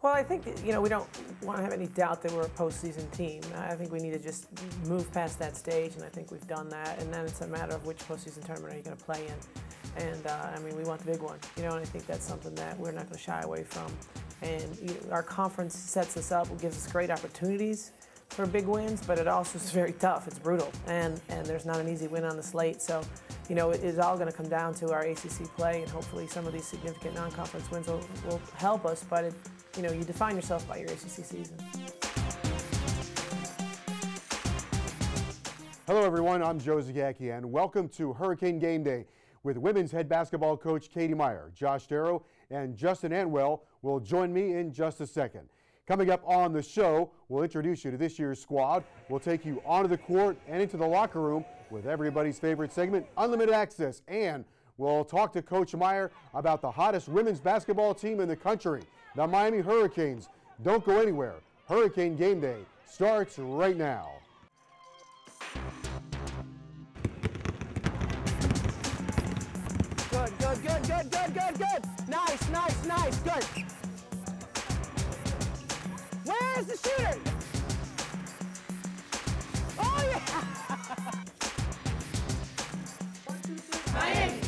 Well, I think, we don't want to have any doubt that we're a postseason team. I think we need to just move past that stage, and I think we've done that. And then it's a matter of which postseason tournament are you going to play in. And, we want the big one, and I think that's something that we're not going to shy away from. And our conference sets us up, gives us great opportunities for big wins, but it also is very tough. It's brutal, and there's not an easy win on the slate. So, it's all going to come down to our ACC play, and hopefully some of these significant non-conference wins will help us. But you define yourself by your ACC season. Hello, everyone. I'm Joe Zagacki, and welcome to Hurricane Game Day with women's head basketball coach Katie Meier. Josh Darrow and Justin Antwell will join me in just a second. Coming up on the show, we'll introduce you to this year's squad. We'll take you onto the court and into the locker room with everybody's favorite segment, Unlimited Access. And we'll talk to Coach Meier about the hottest women's basketball team in the country, the Miami Hurricanes. Don't go anywhere. Hurricane Game Day starts right now. Good. Nice, good. Where's the shooter? Oh, yeah! Miami!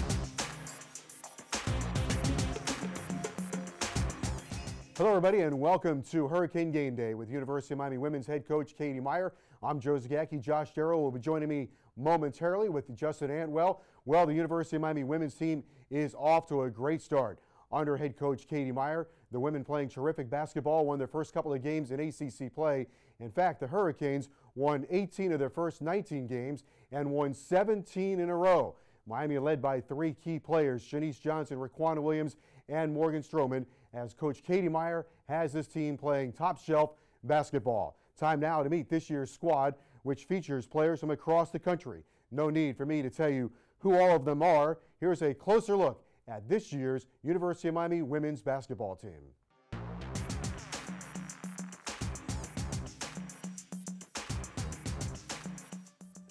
Hello, everybody, and welcome to Hurricane Game Day with University of Miami women's head coach Katie Meier. I'm Joe Zagacki. Josh Darrow will be joining me momentarily with Justin Antwell. Well, the University of Miami women's team is off to a great start. Under head coach Katie Meier, the women playing terrific basketball, won their first couple of games in ACC play. In fact, the Hurricanes won 18 of their first 19 games and won 17 in a row. Miami led by three key players, Shanice Johnson, Raquana Williams, and Morgan Stroman, as Coach Katie Meier has this team playing top-shelf basketball. Time now to meet this year's squad, which features players from across the country. No need for me to tell you who all of them are. Here's a closer look at this year's University of Miami women's basketball team.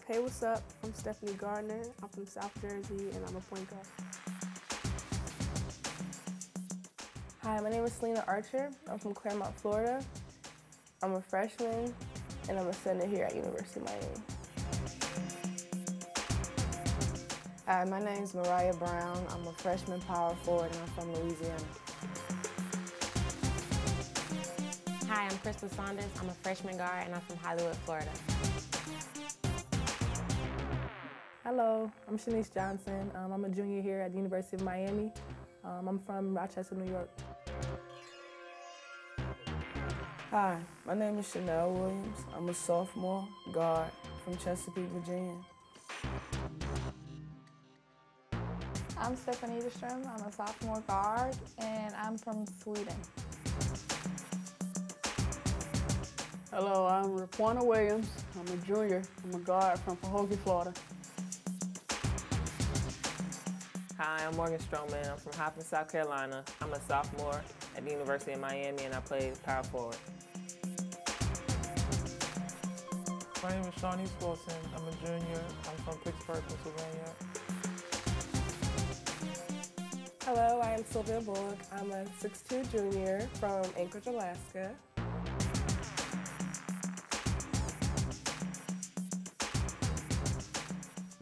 Hey, what's up? I'm Stephanie Gardner. I'm from South Jersey, and I'm a point guard. Hi, my name is Selena Archer. I'm from Claremont, Florida. I'm a freshman, and I'm a center here at University of Miami. Hi, my name is Mariah Brown. I'm a freshman power forward, and I'm from Louisiana. Hi, I'm Crystal Saunders. I'm a freshman guard, and I'm from Hollywood, Florida. Hello, I'm Shanice Johnson. I'm a junior here at the University of Miami. I'm from Rochester, New York. Hi, my name is Chanel Williams. I'm a sophomore guard from Chesapeake, Virginia. I'm Stephanie Eberstrom. I'm a sophomore guard, and I'm from Sweden. Hello, I'm Raquana Williams. I'm a junior. I'm a guard from Pahokee, Florida. Hi, I'm Morgan Stroman. I'm from Hopkins, South Carolina. I'm a sophomore at the University of Miami, and I play power forward. My name is Shawnee Wilson. I'm a junior. I'm from Pittsburgh, Pennsylvania. Hello, I am Sylvia Bullock. I'm a 6'2" junior from Anchorage, Alaska.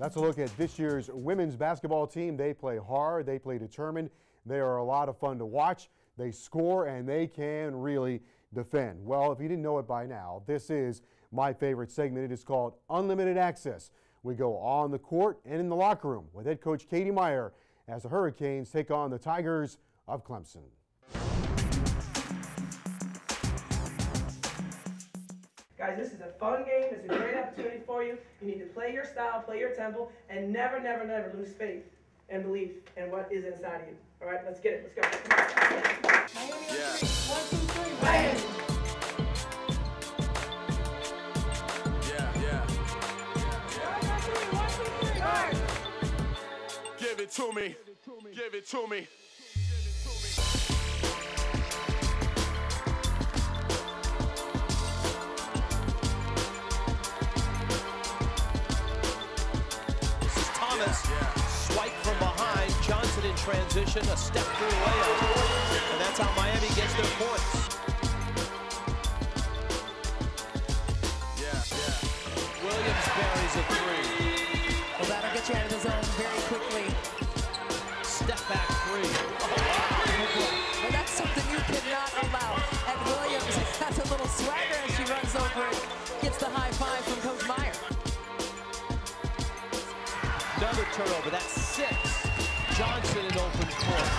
That's a look at this year's women's basketball team. They play hard, they play determined, they are a lot of fun to watch, they score, and they can really defend. Well, if you didn't know it by now, this is my favorite segment. It is called Unlimited Access. We go on the court and in the locker room with head coach Katie Meier as the Hurricanes take on the Tigers of Clemson. Guys, this is a fun game. It's a great opportunity for you. You need to play your style, play your tempo, and never lose faith and belief in what is inside of you. All right, let's get it. Let's go. Miami, yeah. 1, 2, 3, Miami. Give it to me. Give it to me. Swipe from behind, Johnson in transition, a step through layup, and that's how Miami gets their points. buries a three. Well, that'll get you out of the zone very quickly. Step back three. But that's something you cannot allow. And Williams has a little swagger as she runs over it. Gets the high five from Coach Meier. Another turnover. That's 6. Johnson in open court.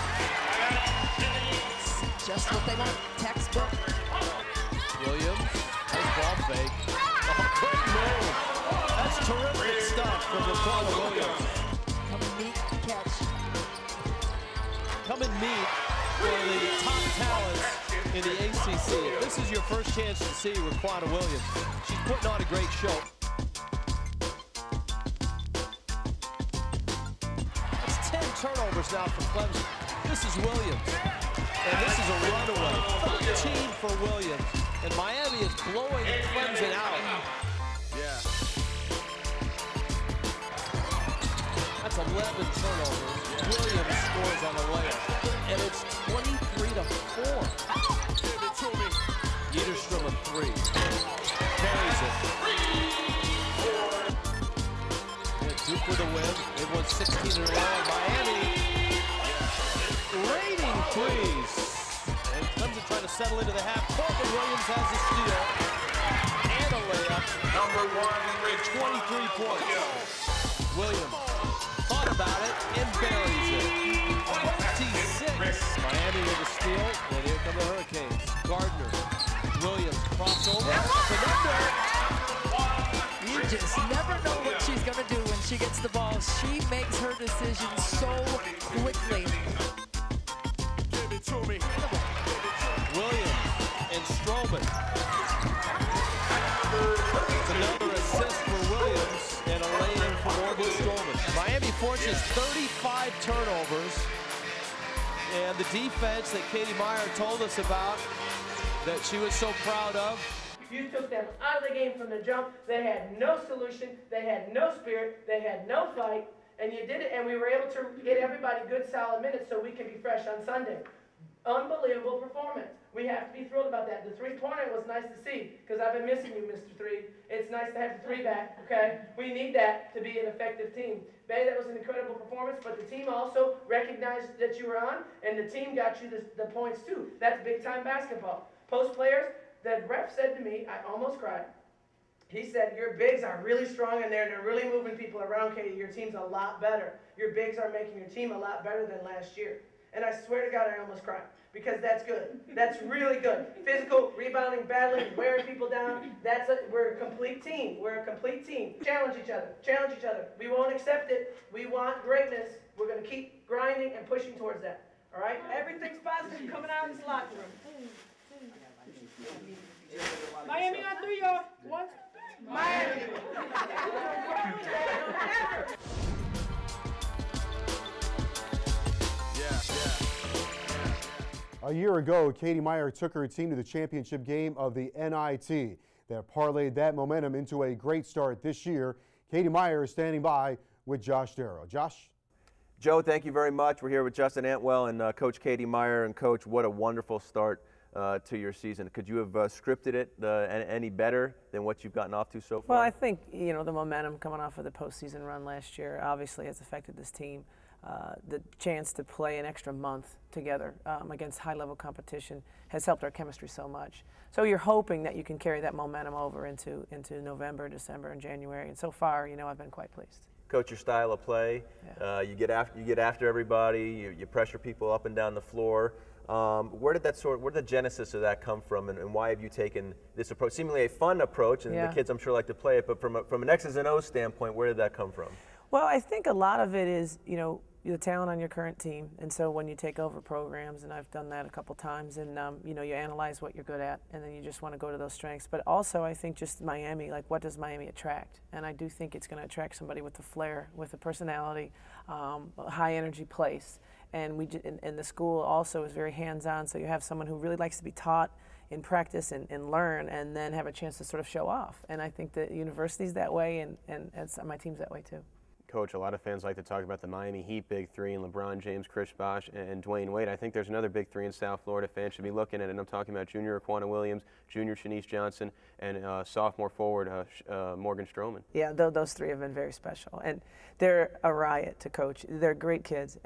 Just what they want. Textbook. Williams. Nice ball fake. Oh, great move. That's terrific stuff from Raquel Williams. Come and meet the catch. Come and meet one of the top talents in the ACC. If this is your first chance to see Raquel Williams, she's putting on a great show. It's 10 turnovers now for Clemson. This is Williams. And this is a runaway. 13 for Williams. And Miami is blowing Clemson out. Yeah. That's 11 turnovers. Williams scores on the layup. And it's 23-4. Give it to me. Niederstrom a 3. Carries it. And Duke with a win. They've won 16 in a row. Miami raining threes. And Clemson trying to settle into the half court, but Williams has the steal. And a layup. Number 1, 23 points. Williams thought about it and buries it. 26. Miami with a steal, and here come the Hurricanes. Gardner, Williams, crossover. You just never know what she's going to do when she gets the ball. She makes her decision so quickly. give it to me. Williams and Stroman. It's another assist for Williams and a lay-in for Morgan Stroman. Miami forces 35 turnovers, and the defense that Katie Meier told us about that she was so proud of. You took them out of the game from the jump. They had no solution. They had no spirit. They had no fight. And you did it, and we were able to get everybody good, solid minutes so we can be fresh on Sunday. Unbelievable performance. We have to be thrilled about that. The three-pointer was nice to see, because I've been missing you, Mr. Three. It's nice to have the three back, okay? We need that to be an effective team. Bay, that was an incredible performance, but the team also recognized that you were on, and the team got you the points too. That's big-time basketball. Post players, the ref said to me, I almost cried. He said, your bigs are really strong in there, and they're really moving people around, Katie. Your team's a lot better. Your bigs are making your team a lot better than last year. And I swear to God, I almost cried, because that's good. That's really good. Physical, rebounding, battling, wearing people down. We're a complete team. We're a complete team. Challenge each other. Challenge each other. We won't accept it. We want greatness. We're going to keep grinding and pushing towards that. All right? Everything's positive coming out of this locker room. Miami on 3, y'all. What? Miami. A year ago, Katie Meier took her team to the championship game of the NIT. That parlayed that momentum into a great start this year. Katie Meier is standing by with Josh Darrow. Josh? Joe, thank you very much. We're here with Justin Antwell and Coach Katie Meier. And Coach, what a wonderful start to your season. Could you have scripted it any better than what you've gotten off to so far? Well, I think, you know, the momentum coming off of the postseason run last year obviously has affected this team. The chance to play an extra month together against high-level competition has helped our chemistry so much. So you're hoping that you can carry that momentum over into November, December, and January. And so far, you know, I've been quite pleased. Coach, your style of play, yeah. You get after everybody. You pressure people up and down the floor. Where did the genesis of that come from, and why have you taken this approach? Seemingly a fun approach, and the kids I'm sure like to play it. But from an X's and O's standpoint, where did that come from? Well, I think a lot of it is, you know, the talent on your current team, and so when you take over programs, and I've done that a couple times, and you know, you analyze what you're good at, and then you just want to go to those strengths. But also, I think just Miami, like, what does Miami attract? And I do think it's going to attract somebody with the flair, with the personality, a high energy place. And and the school also is very hands-on, so you have someone who really likes to be taught in practice and learn, and then have a chance to sort of show off. And I think the university's that way, and my team's that way too. Coach, a lot of fans like to talk about the Miami Heat big three and LeBron James, Chris Bosh, and Dwayne Wade. I think there's another big three in South Florida fans should be looking at, and I'm talking about junior Aquana Williams, junior Shanice Johnson, and sophomore forward Morgan Stroman. Yeah, those three have been very special, and they're a riot to coach. They're great kids.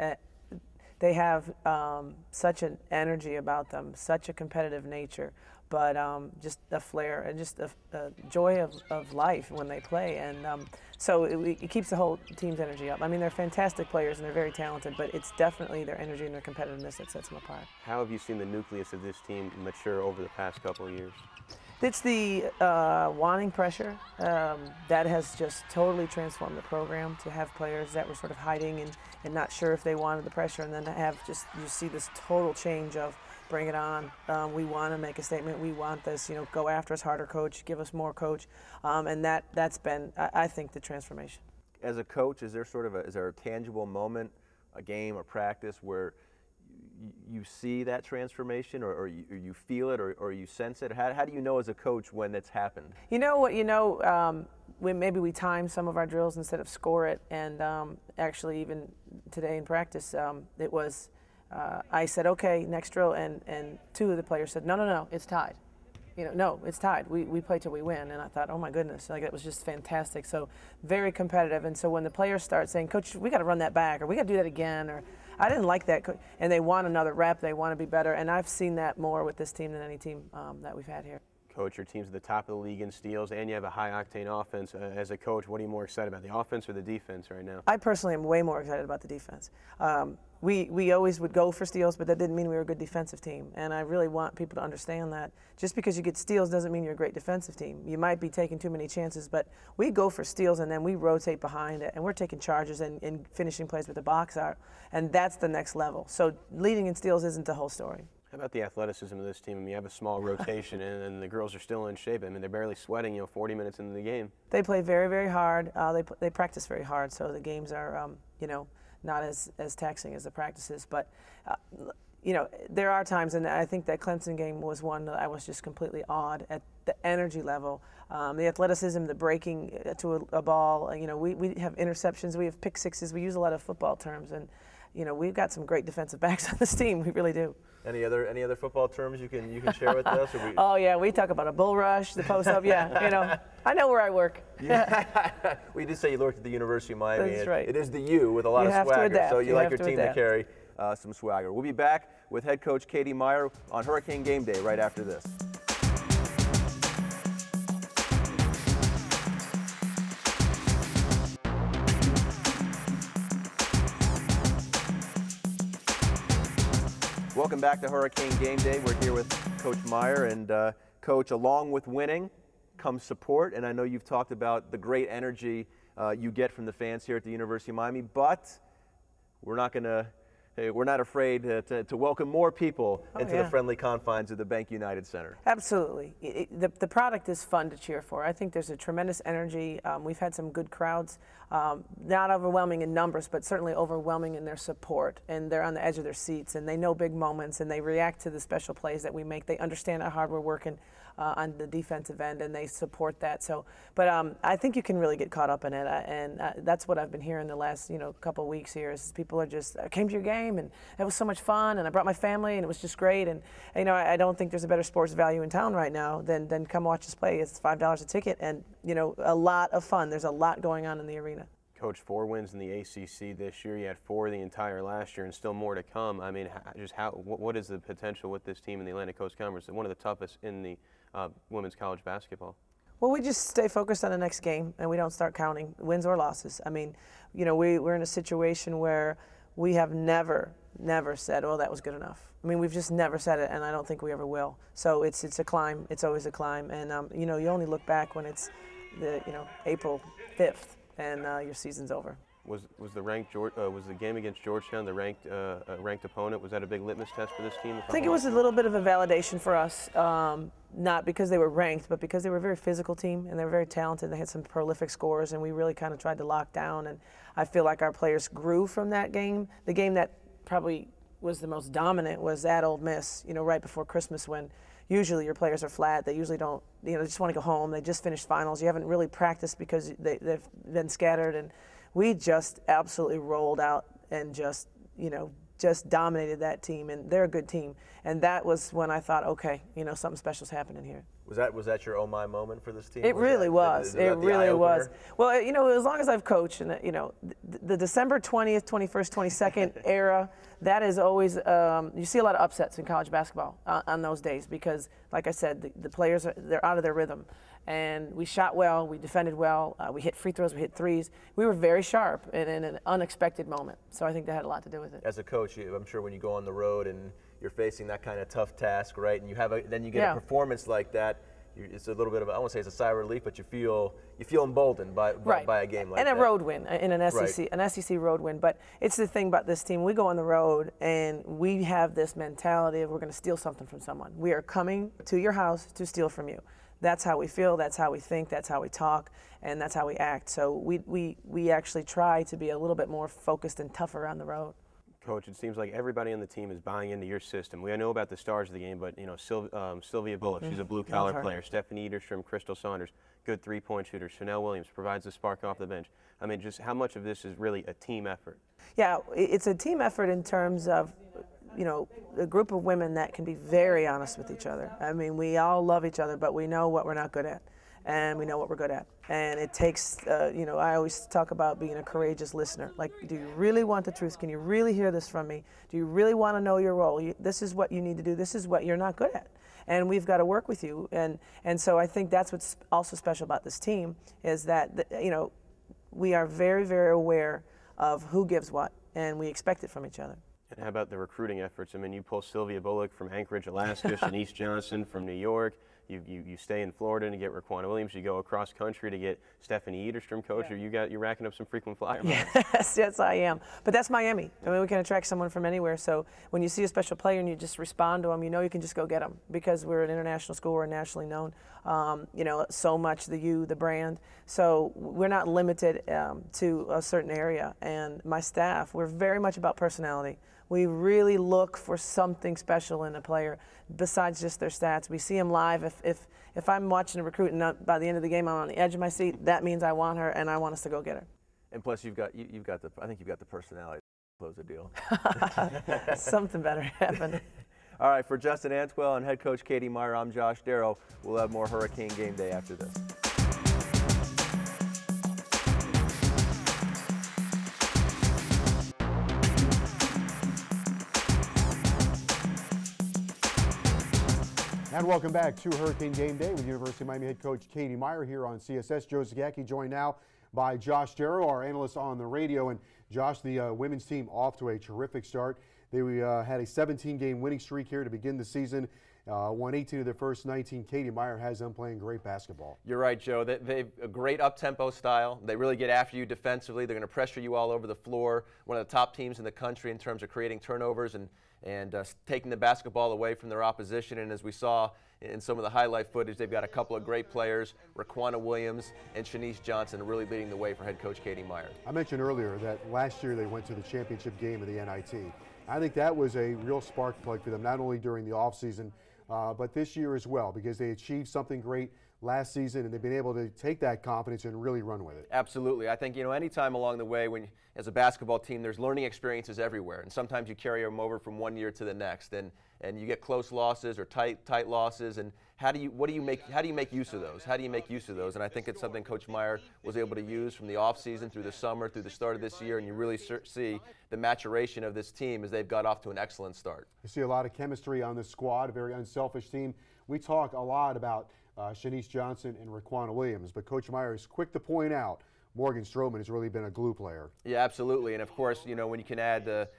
They have such an energy about them, such a competitive nature, but just a flair and just a joy of life when they play. And so it keeps the whole team's energy up. I mean, they're fantastic players and they're very talented, but it's definitely their energy and their competitiveness that sets them apart. How have you seen the nucleus of this team mature over the past couple of years? It's the wanting pressure that has just totally transformed the program, to have players that were sort of hiding and not sure if they wanted the pressure, and then to have just, you see this total change of bring it on, we want to make a statement, we want this, you know, go after us harder, coach, give us more, coach, and that's been, I think, the transformation. As a coach, is there is there a tangible moment, a game, a practice where you see that transformation, or you feel it, or you sense it? How do you know as a coach when it's happened? You know what, maybe we time some of our drills instead of score it, and actually even today in practice, it was, I said, okay, next drill, and two of the players said, no, it's tied. No, it's tied. We play till we win. And I thought, oh my goodness, like, it was just fantastic. So very competitive. And so when the players start saying, coach, we got to run that back, or we got to do that again, or I didn't like that, and they want another rep, they want to be better. And I've seen that more with this team than any team that we've had here. Coach, your team's at the top of the league in steals, and you have a high-octane offense. As a coach, what are you more excited about, the offense or the defense right now? I personally am way more excited about the defense. We always would go for steals, but that didn't mean we were a good defensive team. And I really want people to understand that just because you get steals doesn't mean you're a great defensive team. You might be taking too many chances, but we go for steals and then we rotate behind it, and we're taking charges and finishing plays with the box out, and that's the next level. So leading in steals isn't the whole story. How about the athleticism of this team? I mean, you have a small rotation, and the girls are still in shape. I mean, they're barely sweating, 40 minutes into the game. They play very, very hard. They practice very hard, so the games are, not as taxing as the practices. But, there are times, and I think that Clemson game was one that I was just completely awed at the energy level. The athleticism, the breaking to a ball. We have interceptions, we have pick sixes. We use a lot of football terms, and we've got some great defensive backs on this team. We really do. Any other football terms you can share with us? Oh yeah, we talk about a bull rush, the post up. Yeah, I know where I work. Yeah. We did say you worked at the University of Miami. That's right. It is the U with a lot of swagger, so you like your team to carry some swagger. We'll be back with head coach Katie Meier on Hurricane Game Day right after this. Welcome back to Hurricane Game Day. We're here with Coach Meier, and Coach, along with winning comes support, and I know you've talked about the great energy you get from the fans here at the University of Miami, but we're not afraid to welcome more people into the friendly confines of the Bank United Center. Absolutely. The product is fun to cheer for. I think there's a tremendous energy. We've had some good crowds, not overwhelming in numbers, but certainly overwhelming in their support. And they're on the edge of their seats, and they know big moments, and they react to the special plays that we make. They understand how hard we're working on the defensive end, and they support that. So, but I think you can really get caught up in it, and that's what I've been hearing the last couple of weeks here. Is people are just, I came to your game, and it was so much fun, and I brought my family, and it was just great. And I don't think there's a better sports value in town right now than come watch us play. It's $5 a ticket, and a lot of fun. There's a lot going on in the arena. Coach, 4 wins in the ACC this year. You had 4 the entire last year, and still more to come. I mean, what is the potential with this team in the Atlantic Coast Conference? One of the toughest in the women's college basketball. Well, we just stay focused on the next game, and we don't start counting wins or losses. I mean, we're in a situation where we have never said, oh, that was good enough. I mean, we've just never said it, and I don't think we ever will. So it's a climb. It's always a climb. And, you only look back when it's April 5th and your season's over. Was the game against Georgetown the ranked opponent? Was that a big litmus test for this team? I think it was a little bit of a validation for us, not because they were ranked, but because they were a very physical team and they were very talented. They had some prolific scores, and we really kind of tried to lock down. And I feel like our players grew from that game. The game that probably was the most dominant was at Ole Miss, right before Christmas, when usually your players are flat. They usually don't, they just want to go home. They just finished finals. You haven't really practiced because they've been scattered, and we just absolutely rolled out and just, you know, just dominated that team, and they're a good team. And that was when I thought, okay, you know, something special's happening here. Was that your oh my moment for this team? It really was. It really was. Well, you know, as long as I've coached, and you know, the December 20th, 21st, 22nd era, that is always, you see a lot of upsets in college basketball on those days because, like I said, the players, they're out of their rhythm. And we shot well, we defended well, we hit free throws, we hit threes. We were very sharp in an unexpected moment. So I think that had a lot to do with it. As a coach, I'm sure when you go on the road and you're facing that kind of tough task, right, and you have then you get a performance like that, it's a little bit of, I won't say it's a sigh of relief, but you feel emboldened by a game like that. And a road win, in an SEC road win. But it's the thing about this team, we go on the road and we have this mentality of we're going to steal something from someone. We are coming to your house to steal from you. That's how we feel, that's how we think, that's how we talk, and that's how we act. So we actually try to be a little bit more focused and tougher on the road. Coach, it seems like everybody on the team is buying into your system. We know about the stars of the game, but you know, Sylvia Bullock, she's a blue-collar player. Stephanie Eaterstrom, Crystal Saunders, good three-point shooter. Chanel Williams provides the spark off the bench. I mean, just how much of this is really a team effort? Yeah, it's a team effort in terms of, you know, a group of women that can be very honest with each other. I mean, we all love each other, but we know what we're not good at, and we know what we're good at. And it takes, you know, I always talk about being a courageous listener. Like, do you really want the truth? Can you really hear this from me? Do you really want to know your role? This is what you need to do. This is what you're not good at. And we've got to work with you. And so I think that's what's also special about this team is that, you know, we are very, very aware of who gives what, and we expect it from each other. And how about the recruiting efforts? I mean, you pull Sylvia Bullock from Anchorage, Alaska, Shanice Johnson from New York. You stay in Florida to get Raquana Williams. You go across country to get Stephanie Eaterstrom, coach. Yeah. You're racking up some frequent flyer miles. Yes, I am. But that's Miami. I mean, we can attract someone from anywhere. So when you see a special player and you just respond to them, you know you can just go get them because we're an international school. We're nationally known. You know, so much the brand. So we're not limited to a certain area. And my staff, we're very much about personality. We really look for something special in a player besides just their stats. We see them live. If I'm watching a recruit and by the end of the game I'm on the edge of my seat, that means I want her and I want us to go get her. And plus I think you've got the personality to close the deal. Something better happened. All right, for Justin Antwell and head coach Katie Meier, I'm Josh Darrow. We'll have more Hurricane Game Day after this. And welcome back to Hurricane Game Day with University of Miami head coach Katie Meier here on CSS. Joe Zagacki joined now by Josh Darrow, our analyst on the radio. And Josh, the women's team off to a terrific start. They had a 17-game winning streak here to begin the season. Won 18 of their first 19. Katie Meier has them playing great basketball. You're right, Joe. They've a great up-tempo style. They really get after you defensively. They're going to pressure you all over the floor. One of the top teams in the country in terms of creating turnovers and taking the basketball away from their opposition. And as we saw in some of the highlight footage, they've got a couple of great players, Raquana Williams and Shanice Johnson, really leading the way for head coach Katie Meier. I mentioned earlier that last year they went to the championship game of the NIT. I think that was a real spark plug for them, not only during the offseason, but this year as well, because they achieved something great last season and they've been able to take that confidence and really run with it. Absolutely. I think, you know, anytime along the way when as a basketball team there's learning experiences everywhere, and sometimes you carry them over from one year to the next, and you get close losses or tight losses, and how do you make use of those? How do you make use of those? And I think it's something Coach Meier was able to use from the offseason through the summer, through the start of this year, and you really see the maturation of this team as they've got off to an excellent start. You see a lot of chemistry on this squad, a very unselfish team. We talk a lot about Shanice Johnson and Raquana Williams, but Coach Meier is quick to point out Morgan Stroman has really been a glue player. Yeah, absolutely. And of course, you know, when you can add the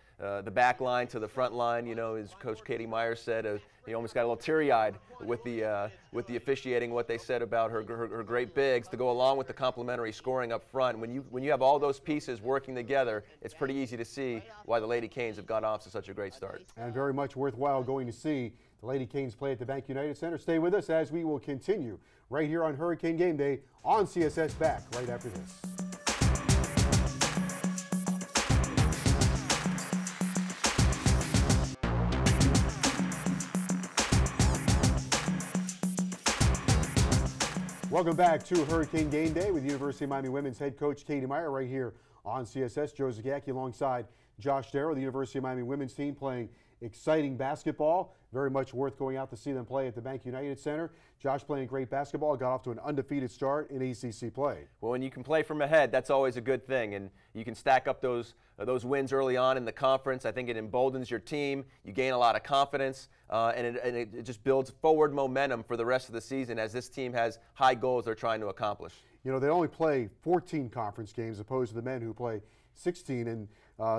back line to the front line, you know, as Coach Katie Meier said, he almost got a little teary-eyed with the officiating, what they said about her great bigs to go along with the complementary scoring up front. When you have all those pieces working together, it's pretty easy to see why the Lady Canes have gone off to such a great start. And very much worthwhile going to see the Lady Canes play at the Bank United Center. Stay with us as we will continue right here on Hurricane Game Day on CSS, back right after this. Welcome back to Hurricane Game Day with University of Miami women's head coach Katie Meier right here on CSS. Joe Zagacki alongside Josh Darrow, the University of Miami women's team playing exciting basketball. Very much worth going out to see them play at the Bank United Center. Josh playing great basketball, got off to an undefeated start in ACC play. Well, when you can play from ahead, that's always a good thing, and you can stack up those wins early on in the conference. I think it emboldens your team. You gain a lot of confidence, and it just builds forward momentum for the rest of the season as this team has high goals they're trying to accomplish. You know, they only play 14 conference games opposed to the men who play 16, and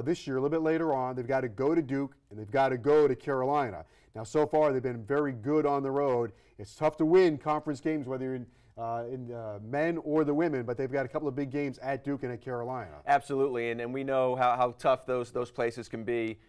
this year, a little bit later on, they've got to go to Duke and they've got to go to Carolina. Now, so far, they've been very good on the road. It's tough to win conference games, whether you're in men or the women, but they've got a couple of big games at Duke and at Carolina. Absolutely, and we know how tough those places can be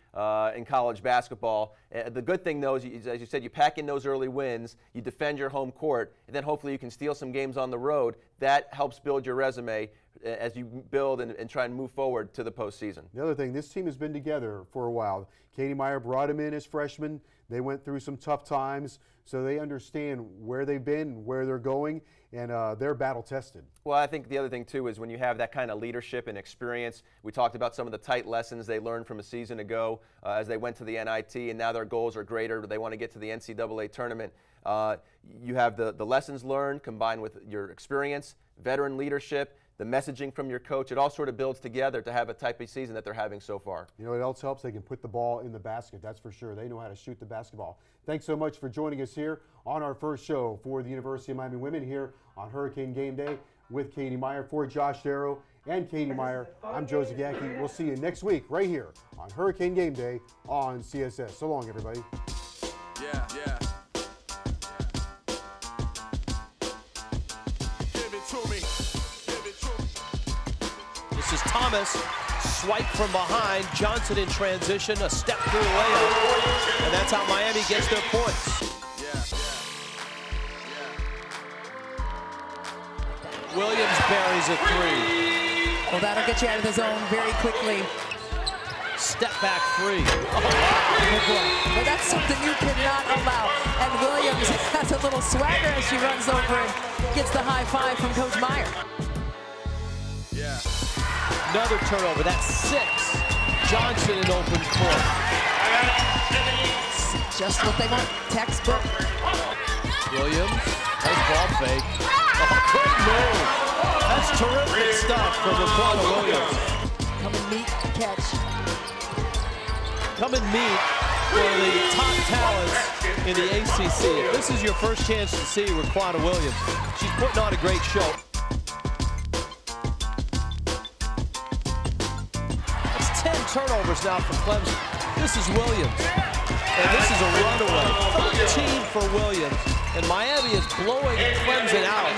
in college basketball. The good thing, though, is, as you said, you pack in those early wins, you defend your home court, and then hopefully you can steal some games on the road. That helps build your resume as you build and try and move forward to the postseason. The other thing, this team has been together for a while. Katie Meier brought him in as freshmen. They went through some tough times, so they understand where they've been, where they're going, and they're battle-tested. Well, I think the other thing, too, is when you have that kind of leadership and experience, we talked about some of the tight lessons they learned from a season ago as they went to the NIT, and now their goals are greater. They want to get to the NCAA tournament. You have the lessons learned combined with your experience, veteran leadership, the messaging from your coach. It all sort of builds together to have a type of season that they're having so far. You know what else helps? They can put the ball in the basket, that's for sure. They know how to shoot the basketball. Thanks so much for joining us here on our first show for the University of Miami women here on Hurricane Game Day with Katie Meier. For Josh Darrow and Katie Meier, I'm Joe Zagacki. We'll see you next week right here on Hurricane Game Day on CSS. So long, everybody. Yeah. Give it to me. This is Thomas, swipe from behind, Johnson in transition, a step through layup, and that's how Miami gets their points. Williams buries a three. Well, that'll get you out of the zone very quickly. Step back three. But that's something you cannot allow. And Williams has a little swagger as she runs over and gets the high five from Coach Meier. Another turnover, that's 6. Johnson in open court. Just what they want, textbook. Williams, nice ball fake. Oh, great move. That's terrific stuff from Raquana Williams. Come and meet, catch. Come and meet one of the top talents in the ACC. If this is your first chance to see Raquana Williams, she's putting on a great show. Turnovers now for Clemson. This is Williams, and this is a runaway. 13 for Williams, and Miami is blowing Clemson out.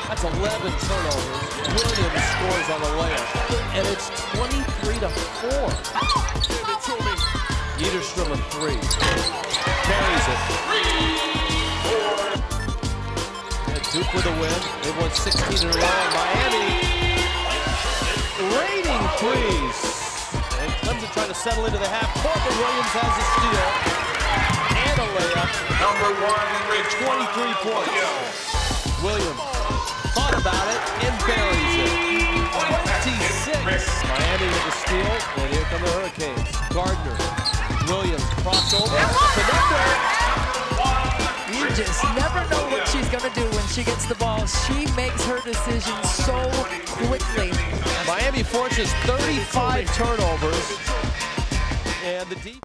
That's 11 turnovers. Williams scores on the layup, and it's 23-4. Niederstrom a 3. Carries it. Duke with a win. They've won 16 in a row. Miami raining threes. And Clemson trying to settle into the half court, but Williams has a steal and a layup. Number 1, 23 points. Williams thought about it and buries it. 26. Miami with a steal, and here come the Hurricanes. Gardner, Williams, crossover. You just never know what she's going to do when she gets the ball. She makes her decisions so quickly. Miami forces 35 turnovers, and the defense.